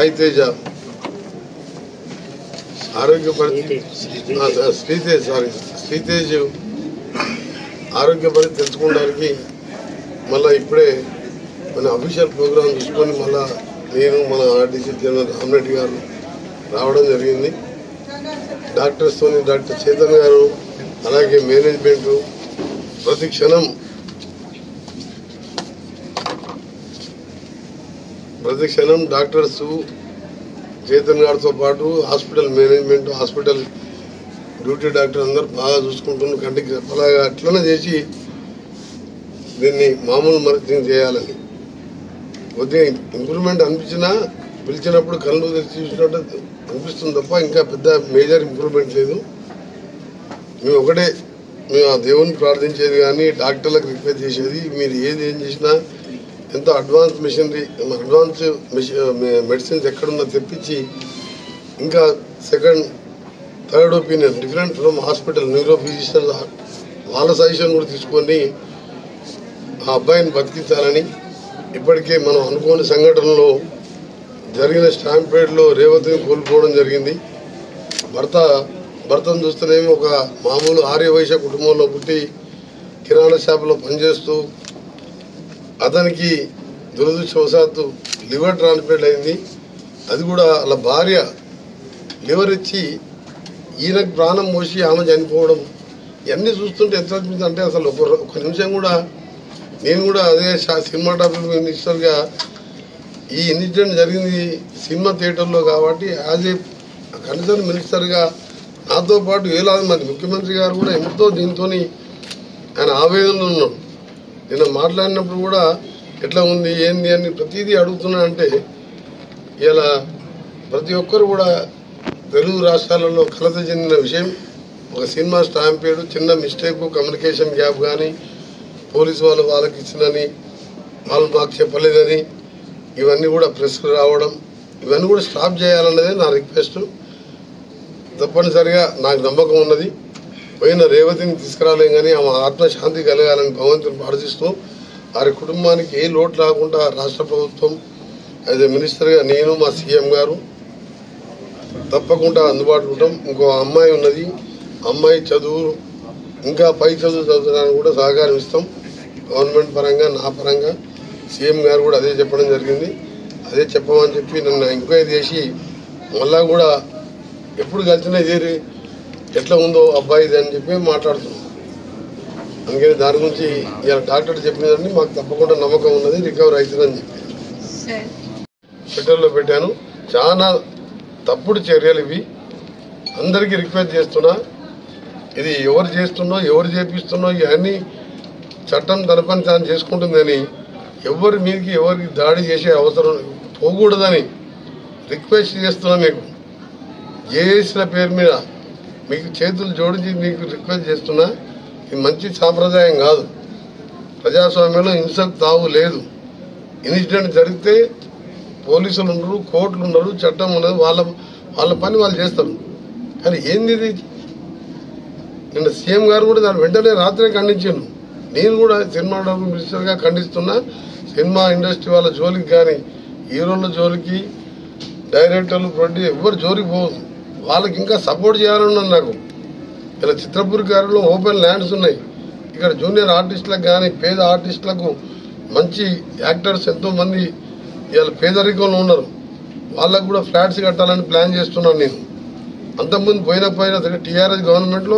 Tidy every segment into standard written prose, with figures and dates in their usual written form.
సాయి తేజ ఆరోగ్య పరిస్థితి శ్రీతేజ్ ఆరోగ్య పరిస్థితి తెలుసుకోవడానికి మళ్ళీ ఇప్పుడే మన అఫీషియల్ ప్రోగ్రామ్ చూసుకొని మళ్ళా నేను మన ఆర్టీసీ జనరల్ రామరెడ్డి గారు రావడం జరిగింది. డాక్టర్స్తో డాక్టర్ చైతన్య గారు అలాగే మేనేజ్మెంటు ప్రతి క్షణం డాక్టర్స్ చైతన్య గారితో పాటు hospital management hospital duty doctor అందరూ బాగా చూసుకుంటున్నారు. కంటికి అలాగా అట్లనే చేసి దీన్ని మామూలు మరిచింగ్ చేయాలని కొద్దిగా ఇంప్రూవ్మెంట్ అనిపించినా పిలిచినప్పుడు కళ్ళు తెరిచి చూసినట్టు అనిపిస్తుంది తప్ప ఇంకా పెద్ద మేజర్ ఇంప్రూవ్మెంట్ లేదు. మేము ఆ దేవుని ప్రార్థించేది కానీ డాక్టర్లకు రిక్వెస్ట్ చేసేది మీరు ఏం చేసినా ఎంతో అడ్వాన్స్ మెడిసిన్స్ ఎక్కడున్నా తెప్పించి ఇంకా second third opinion different from hospital neuro physician వాళ్ళ సజెషన్ కూడా తీసుకొని ఆ అబ్బాయిని బతికించాలని ఇప్పటికే మనం అనుకోని సంఘటనలో జరిగిన స్టాంపేడ్లో రేవతిని కోల్పోవడం జరిగింది. భర్తను చూస్తేనేమో ఒక మామూలు ఆర్యవైశ్య కుటుంబంలో పుట్టి కిరాణా షాపులో పనిచేస్తూ అతనికి దురదృష్టవశాత్తు లివర్ ట్రాన్స్ప్లాంట్ అయింది. అది కూడా వాళ్ళ భార్య లివర్ ఇచ్చి ఈయనకు ప్రాణం పోసి ఆమె చనిపోవడం ఇవన్నీ చూస్తుంటే ఎంత అనిపిస్తుంది అంటే అసలు ఒక నిమిషం కూడా నేను కూడా అదే సినిమాటోగ్రఫీ మినిస్టర్గా ఈ ఇన్సిడెంట్ జరిగింది సినిమా థియేటర్లో కాబట్టి యాజ్ ఏ కన్సర్న్ మినిస్టర్గా నాతో పాటు వేలాది మంది ముఖ్యమంత్రి గారు కూడా ఎంతో దీంతో ఆయన ఆవేదనలో ఉన్నాడు. నిన్న మాట్లాడినప్పుడు కూడా ఎట్లా ఉంది ఏంది అని ప్రతిదీ అడుగుతున్నా అంటే ఇలా ప్రతి ఒక్కరు కూడా తెలుగు రాష్ట్రాలలో కలత చెందిన విషయం ఒక సినిమా స్టాంపేడు చిన్న మిస్టేక్ కమ్యూనికేషన్ గ్యాప్ కానీ పోలీసు వాళ్ళకి ఇచ్చినని వాళ్ళు మాకు చెప్పలేదని ఇవన్నీ కూడా ప్రెస్కు రావడం ఇవన్నీ కూడా స్టాప్ చేయాలన్నదే నా రిక్వెస్ట్. తప్పనిసరిగా నాకు నమ్మకం ఉన్నది. పోయిన రేవతిని తీసుకురాలేం కానీ ఆమె ఆత్మశాంతి కలగాలని భగవంతుని ప్రార్థిస్తూ వారి కుటుంబానికి ఏ లోటు రాకుండా రాష్ట్ర ప్రభుత్వం యాజ్ ఏ మినిస్టర్గా నేను మా సీఎం గారు తప్పకుండా అందుబాటులో ఉంటాం. ఇంకో అమ్మాయి ఉన్నది, అమ్మాయి చదువు ఇంకా పై చదువు చదువుతానికి కూడా సహకారం ఇస్తాం. గవర్నమెంట్ పరంగా నా పరంగా సీఎం గారు కూడా అదే చెప్పడం జరిగింది. అదే చెప్పమని చెప్పి నన్ను ఎంక్వైరీ చేసి మళ్ళా కూడా ఎప్పుడు కలిసినా చేరి ఎట్లా ఉందో అబ్బాయిది అని చెప్పి మాట్లాడుతున్నాం. అందుకని దాని గురించి ఇలా డాక్టర్ చెప్పినదని మాకు తప్పకుండా నమ్మకం ఉన్నది, రికవర్ అవుతుందని చెప్పి ట్విట్టర్లో పెట్టాను. చాలా తప్పుడు చర్యలు ఇవి. అందరికీ రిక్వెస్ట్ చేస్తున్నా, ఇది ఎవరు చేస్తున్నో ఎవరు చేపిస్తున్నో ఇవన్నీ చట్టం తన పని తాను చేసుకుంటుందని ఎవరి మీదకి ఎవరికి దాడి చేసే అవసరం పోకూడదని రిక్వెస్ట్ చేస్తున్నా. మీకు జేఏసీల పేరు మీద మీకు చేతులు జోడించి మీకు రిక్వెస్ట్ చేస్తున్నా. ఇది మంచి సాంప్రదాయం కాదు. ప్రజాస్వామ్యంలో హింసకు తావు లేదు. ఇన్సిడెంట్ జరిగితే పోలీసులు ఉండరు, కోర్టులు ఉండరు, చట్టం ఉండదు. వాళ్ళ పని వాళ్ళు చేస్తారు. కానీ ఏంది ఇది? నిన్న సీఎం గారు కూడా దాని వెంటనే రాత్రే ఖండించాను. నేను కూడా సినిమాటోగ్రఫీ మినిస్టర్గా ఖండిస్తున్నా. సినిమా ఇండస్ట్రీ వాళ్ళ జోలికి కానీ హీరోల జోలికి డైరెక్టర్లు ప్రొడ్యూసర్ ఎవరు జోలికి పోదు. వాళ్ళకి ఇంకా సపోర్ట్ చేయాలన్నాను. నాకు ఇలా చిత్రపూర్ గారిలో ఓపెన్ ల్యాండ్స్ ఉన్నాయి. ఇక్కడ జూనియర్ ఆర్టిస్టులకు కానీ పేద ఆర్టిస్టులకు మంచి యాక్టర్స్ ఎంతోమంది ఇవాళ పేదరికంలో ఉన్నారు. వాళ్ళకు కూడా ఫ్లాట్స్ కట్టాలని ప్లాన్ చేస్తున్నాను నేను. అంతకుముందు పోయిన టీఆర్ఎస్ గవర్నమెంట్లో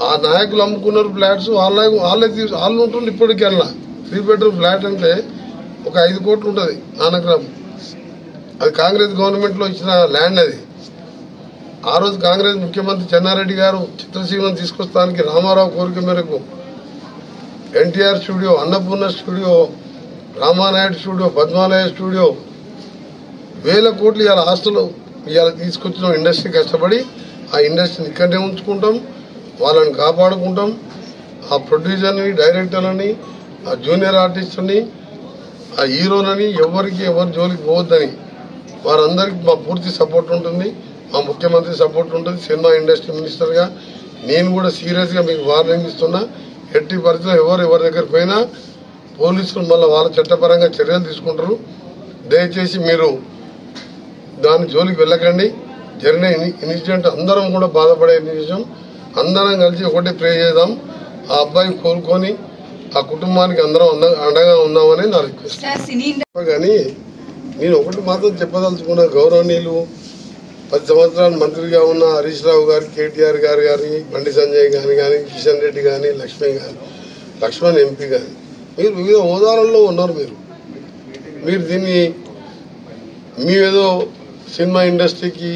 ఆ నాయకులు అమ్ముకున్నారు ఫ్లాట్స్. వాళ్ళు ఉంటుంది. ఇప్పటికెళ్ళా 3 బెడ్రూమ్ ఫ్లాట్ అంటే ఒక 5 కోట్లు ఉంటుంది నానగ్రామ్. అది కాంగ్రెస్ గవర్నమెంట్లో ఇచ్చిన ల్యాండ్. అది ఆ రోజు కాంగ్రెస్ ముఖ్యమంత్రి చెన్నారెడ్డి గారు చిత్రసీమను తీసుకొస్తానికి రామారావు కోరిక మేరకు NTR studio, Annapurna studio, Ramanaidu studio, Padmalaya studio, వేల కోట్లు ఇవాళ ఆస్తులు ఇవాళ తీసుకొచ్చిన ఇండస్ట్రీ కష్టపడి ఆ ఇండస్ట్రీని ఇక్కడనే ఉంచుకుంటాం, వాళ్ళని కాపాడుకుంటాం. ఆ ప్రొడ్యూసర్ని, డైరెక్టర్లని, ఆ జూనియర్ ఆర్టిస్టుని, ఆ హీరోలని ఎవరు జోలికి పోవద్దని వారందరికీ మా పూర్తి సపోర్ట్ ఉంటుంది. మా ముఖ్యమంత్రి సపోర్ట్ ఉంటుంది. సినిమా ఇండస్ట్రీ మినిస్టర్గా నేను కూడా సీరియస్గా మీకు వార్నింగ్ ఇస్తున్నా. ఎట్టి పరిస్థితుల్లో ఎవరి దగ్గర పోయినా పోలీసులు మళ్ళీ వాళ్ళ చట్టపరంగా చర్యలు తీసుకుంటారు. దయచేసి మీరు దాని జోలికి వెళ్ళకండి. జరిగిన ఇన్సిడెంట్ అందరం కూడా బాధపడే విషయం. అందరం కలిసి ఒకటే ప్రే చేద్దాం. ఆ అబ్బాయి కోలుకొని ఆ కుటుంబానికి అందరం అండగా ఉన్నామని నా రిక్వెస్ట్. కానీ నేను ఒకటి మాత్రం చెప్పదలుచుకున్న, గౌరవనీయులు 10 సంవత్సరాలు మంత్రిగా ఉన్న హరీష్ రావు గారు, కేటీఆర్ గారు కానీ, బండి సంజయ్ కానీ, కిషన్ రెడ్డి కానీ, లక్ష్మణ్ ఎంపీ కానీ, మీరు వివిధ హోదాలలో ఉన్నారు. మీరు దీన్ని ఏదో సినిమా ఇండస్ట్రీకి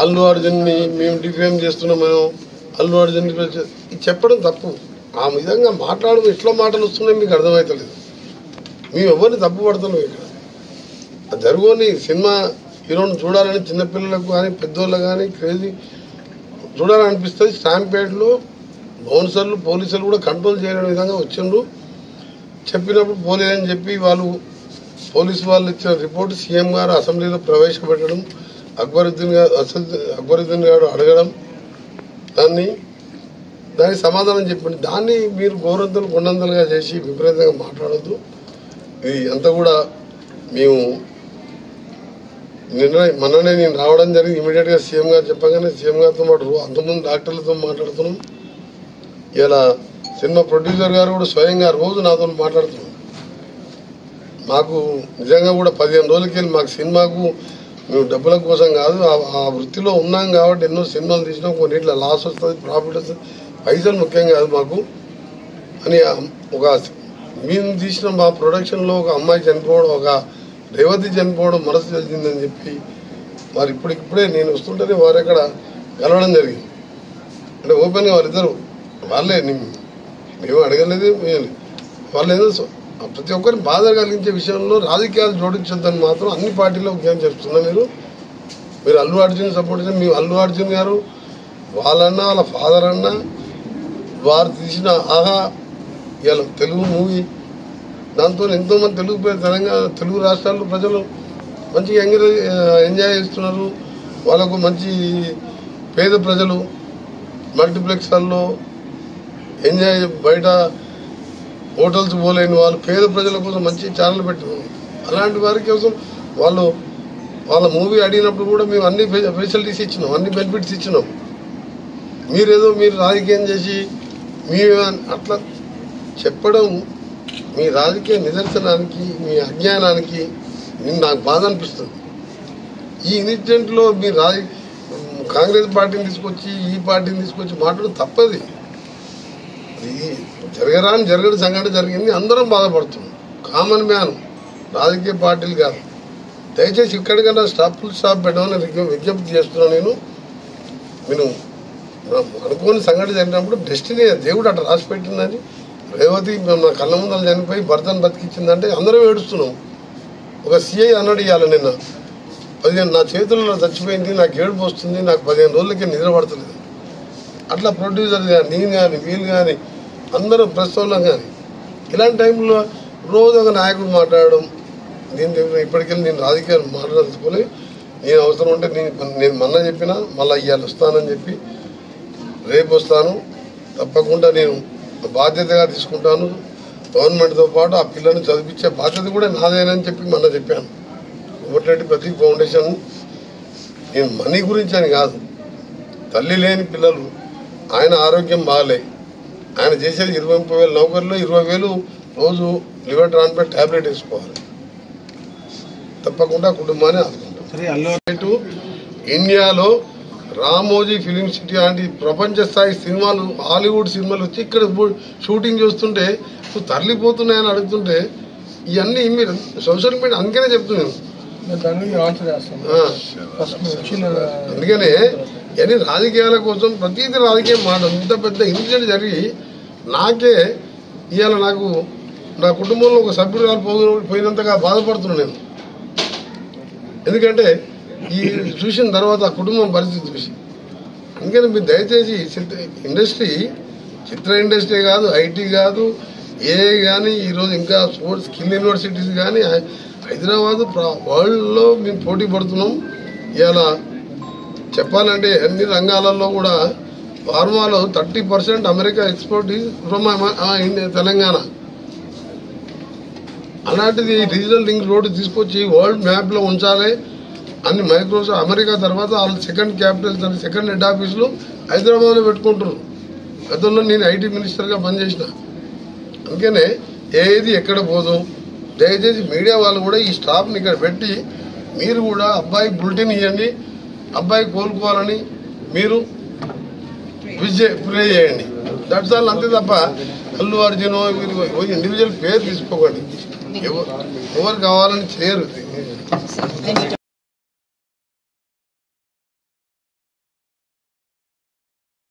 అల్లు అర్జున్ని మేము డిఫేమ్ చేస్తున్నాం, మనం అల్లు అర్జున్ చెప్పడం తప్పు. ఆ విధంగా మాట్లాడడం ఎట్లా మాటలు వస్తున్నాయి మీకు అర్థమవుతలేదు. మేము ఎవరిని తప్పు పడుతున్నాం. ఇక్కడ జరుగుని సినిమా హీరోని చూడాలని చిన్నపిల్లలకు కానీ పెద్దోళ్ళకు కానీ క్రేజీ చూడాలనిపిస్తుంది. స్టాంపేడ్లో బౌన్సర్లు పోలీసులు కూడా కంట్రోల్ చేయలేని విధంగా వచ్చిండ్రు. చెప్పినప్పుడు పోలేదని చెప్పి పోలీసు వాళ్ళు ఇచ్చిన రిపోర్ట్ సీఎం గారు అసెంబ్లీలో ప్రవేశపెట్టడం, అక్బరుద్దీన్ గారు అడగడం, దానికి సమాధానం చెప్పండి. దాన్ని మీరు గోరంతలు కొండంతలుగా చేసి విపరీతంగా మాట్లాడద్దు. ఇది అంతా కూడా మేము మొన్ననే నేను రావడం జరిగింది. ఇమీడియట్గా సీఎం గారు చెప్పగానే సీఎం గారితో అంతమంది డాక్టర్లతో మాట్లాడుతున్నాం. ఇలా సినిమా ప్రొడ్యూసర్ గారు కూడా స్వయంగా రోజు నాతో మాట్లాడుతున్నాం. మాకు నిజంగా కూడా 15 రోజులకి వెళ్ళి మాకు సినిమాకు మేము డబ్బుల కోసం కాదు, ఆ వృత్తిలో ఉన్నాం కాబట్టి ఎన్నో సినిమాలు తీసినాం. కొన్నిట్లో లాస్ వస్తుంది, ప్రాఫిట్ వస్తుంది, పైసలు ముఖ్యం కాదు మాకు అని మేము తీసిన మా ప్రొడక్షన్లో ఒక అమ్మాయి చనిపోవడం, ఒక రేవతి చనిపోవడం మనసు తెలిసిందని చెప్పి వారు ఇప్పుడే నేను వస్తుంటేనే వారు ఎక్కడ కలవడం జరిగింది. అంటే ఓపెన్గా వాళ్ళే మేము అడగలేదు. వాళ్ళు ఏదో ప్రతి ఒక్కరిని బాధ కలిగించే విషయంలో రాజకీయాలు జోడించొద్దని మాత్రం అన్ని పార్టీలో ఉద్యమం చేస్తున్నా. మీరు అల్లు అర్జున్ సపోర్ట్ చేసిన మీ అల్లు అర్జున్ గారు వాళ్ళన్నా వాళ్ళ ఫాదర్ అన్నా వారు తీసిన ఆహా ఇవాళ తెలుగు మూవీ దాంతో ఎంతోమంది తెలుగు రాష్ట్రాల్లో ప్రజలు మంచిగా ఎంజాయ్ చేస్తున్నారు. వాళ్ళకు మంచి పేద ప్రజలు మల్టీప్లెక్స్లలో ఎంజాయ్, బయట హోటల్స్ పోలేని వాళ్ళు పేద ప్రజల కోసం మంచి ఛానల్ పెట్టారు. అలాంటి వారి కోసం వాళ్ళ మూవీ అడిగినప్పుడు కూడా మేము అన్ని ఫెసిలిటీస్ ఇచ్చినాం, అన్ని బెనిఫిట్స్ ఇచ్చినాం. మీరు రాజకీయం చేసి అట్లా చెప్పడం మీ రాజకీయ నిదర్శనానికి, మీ అజ్ఞానానికి నాకు బాధ అనిపిస్తుంది. ఈ ఇన్సిడెంట్లో మీరు కాంగ్రెస్ పార్టీని తీసుకొచ్చి ఈ పార్టీని తీసుకొచ్చి మాట్లాడడం తప్పది. జరగని సంఘటన జరిగింది, అందరం బాధపడుతున్నాం. కామన్ మ్యాన్, రాజకీయ పార్టీలు కాదు. దయచేసి ఇక్కడికన్నా ఫుల్ స్టాప్ పెట్టమని విజ్ఞప్తి చేస్తున్నాను. నేను అనుకోని సంఘటన జరిగినప్పుడు డెస్టినీ దేవుడు అట్లా రాసి పెట్టిందని, రేవతి నా కళ్ళ ముందర చనిపోయి భర్తను బతికించిందంటే అందరం ఏడుస్తున్నాం. ఒక సిఐ అన్నాడు ఇవ్వాలి నిన్న 15 నా చేతుల్లో చచ్చిపోయింది, నాకు ఏడుపు వస్తుంది, నాకు 15 రోజులకే నిద్ర పడతలేదు. అట్లా ప్రొడ్యూసర్ కానీ నేను కానీ వీళ్ళు కానీ అందరూ ప్రస్తుతం కానీ ఇలాంటి టైంలో రోజు ఒక నాయకుడు మాట్లాడడం, ఇప్పటికెళ్ళి నేను రాజకీయాలు మాట్లాడదలుచుకొని నేను అవసరం ఉంటే నేను మొన్న చెప్పినా మళ్ళీ ఇవాళ వస్తానని చెప్పి రేపు వస్తాను. తప్పకుండా నేను బాధ్యతగా తీసుకుంటాను. గవర్నమెంట్తో పాటు ఆ పిల్లల్ని చదివించే బాధ్యత కూడా నాదేనని చెప్పి మొన్న చెప్పాను. కోమటిరెడ్డి ప్రతీక్ ఫౌండేషన్ నేను మనీ గురించి అని కాదు, తల్లి లేని పిల్లలు, ఆయన ఆరోగ్యం బాగాలే, ఆయన చేసేది 20-30 నౌకర్లో 20,000 రోజు లివర్ ట్రాన్స్ప్లాంట్ ట్యాబ్లెట్ వేసుకోవాలి. తప్పకుండా కుటుంబాన్ని ఆదుకుంటాం. ఇండియాలో రామోజీ ఫిలిం సిటీ లాంటి ప్రపంచ స్థాయి సినిమాలు, హాలీవుడ్ సినిమాలు వచ్చి ఇక్కడ షూటింగ్ చేస్తుంటే నువ్వు తరలిపోతున్నాయని అడుగుతుంటే ఇవన్నీ మీరు సోషల్ మీడియా అందుకనే చెప్తున్నాను. అందుకనే ఇవన్నీ రాజకీయాల కోసం ప్రతిదీ రాజకీయం మాట. ఇంత పెద్ద ఇన్సిడెంట్ జరిగి నాకే ఇవాళ నా కుటుంబంలో ఒక సభ్యురాలు పోయినంతగా బాధపడుతున్నాను నేను. ఎందుకంటే ఈ చూసిన తర్వాత ఆ కుటుంబం పరిస్థితి చూసి. అందుకని మీరు దయచేసి ఇండస్ట్రీ, చిత్ర ఇండస్ట్రీ కాదు, ఐటీ కాదు, కానీ ఈరోజు ఇంకా స్పోర్ట్స్ స్కిల్ యూనివర్సిటీస్ కానీ హైదరాబాద్ వరల్డ్లో మేము పోటీ పడుతున్నాం. ఇవాళ చెప్పాలంటే అన్ని రంగాలలో కూడా ఫార్మాలో 30% అమెరికా ఎక్స్పోర్ట్ ఫ్రమ్ తెలంగాణ. అలాంటిది డిజిటల్ లింక్ రోడ్డు తీసుకొచ్చి వరల్డ్ మ్యాప్లో ఉంచాలి. అన్ని మైక్రోసాఫ్ట్ అమెరికా తర్వాత వాళ్ళు సెకండ్ క్యాపిటల్స్ సెకండ్ హెడ్ ఆఫీసులు హైదరాబాద్లో పెట్టుకుంటారు. గతంలో నేను ఐటీ మినిస్టర్గా పనిచేసిన. అందుకనే ఏది ఎక్కడ పోదు. దయచేసి మీడియా వాళ్ళు కూడా ఈ స్టాఫ్ని ఇక్కడ పెట్టి మీరు కూడా అబ్బాయి బులెటిన్ ఇవ్వండి, అబ్బాయి కోలుకోవాలని మీరు ప్రే చేయండి. That's all. అంతే తప్ప అల్లు అర్జున్ ఇండివిజువల్ పేరు తీసుకోకండి. ఎవరు కావాలని చేయరు.